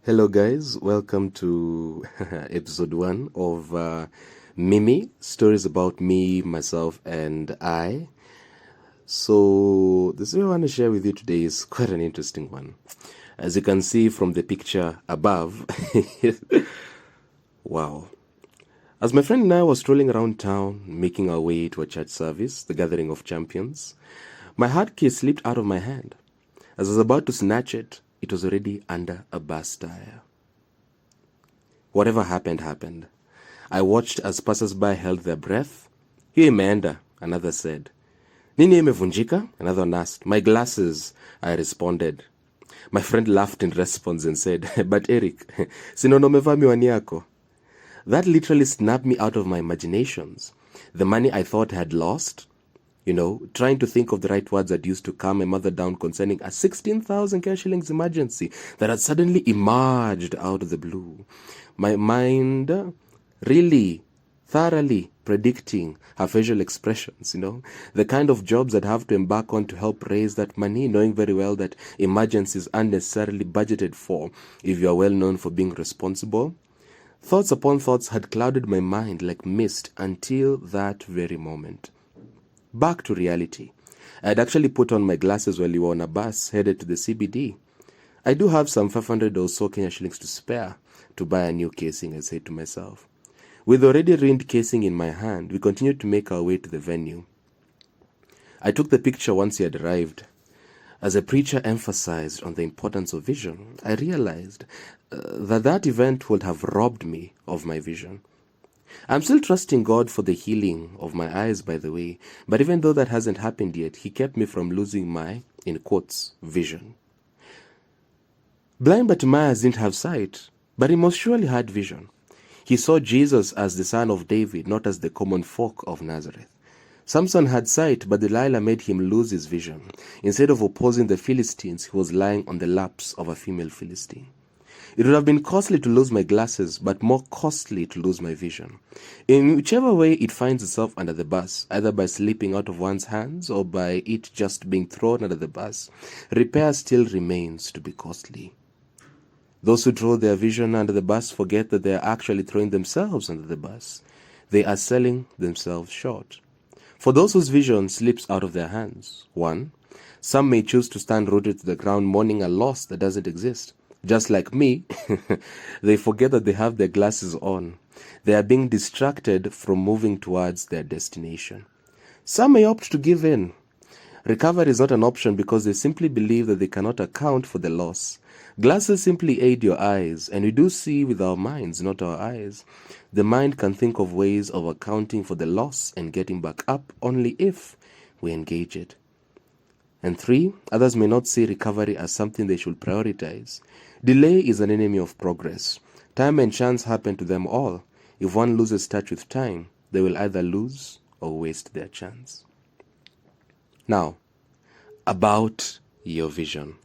Hello, guys. Welcome to episode 1 of MEMYI, stories about me, myself, and I. So, the story I want to share with you today is quite an interesting one. As you can see from the picture above, wow. As my friend and I were strolling around town, making our way to a church service, the Gathering of Champions, my heart key slipped out of my hand. As I was about to snatch it, it was already under a bus tire. Whatever happened, happened. I watched as passers-by held their breath. Hiyo imeenda, another said. Nini imevunjika? Another one asked. My glasses, I responded. My friend laughed in response and said, but Eric, sinaona umevaa miwani yako. That literally snapped me out of my imaginations. The money I thought I had lost, trying to think of the right words that used to calm my mother down concerning a 16,000 cash shillings emergency that had suddenly emerged out of the blue. My mind really thoroughly predicting her facial expressions, the kind of jobs I'd have to embark on to help raise that money, knowing very well that emergencies aren't necessarily budgeted for if you are well known for being responsible. Thoughts upon thoughts had clouded my mind like mist until that very moment. Back to reality. I had actually put on my glasses while we were on a bus headed to the CBD. I do have some 500 or so Kenya shillings to spare to buy a new casing, I said to myself. With the already ruined casing in my hand, we continued to make our way to the venue. I took the picture once he had arrived. As a preacher emphasized on the importance of vision, I realized that event would have robbed me of my vision. I'm still trusting God for the healing of my eyes, by the way, but even though that hasn't happened yet, He kept me from losing my, in quotes, vision. Blind Bartimaeus didn't have sight, but he most surely had vision. He saw Jesus as the son of David, not as the common folk of Nazareth. Samson had sight, but Delilah made him lose his vision. Instead of opposing the Philistines, he was lying on the laps of a female Philistine. It would have been costly to lose my glasses, but more costly to lose my vision. In whichever way it finds itself under the bus, either by slipping out of one's hands or by it just being thrown under the bus, repair still remains to be costly. Those who throw their vision under the bus forget that they are actually throwing themselves under the bus. They are selling themselves short. For those whose vision slips out of their hands, 1. Some may choose to stand rooted to the ground mourning a loss that doesn't exist. Just like me, they forget that they have their glasses on. They are being distracted from moving towards their destination. Some may opt to give in. Recovery is not an option because they simply believe that they cannot account for the loss. Glasses simply aid your eyes, and we do see with our minds, not our eyes. The mind can think of ways of accounting for the loss and getting back up only if we engage it. And 3, others may not see recovery as something they should prioritize. Delay is an enemy of progress. Time and chance happen to them all. If one loses touch with time, they will either lose or waste their chance. Now, about your vision.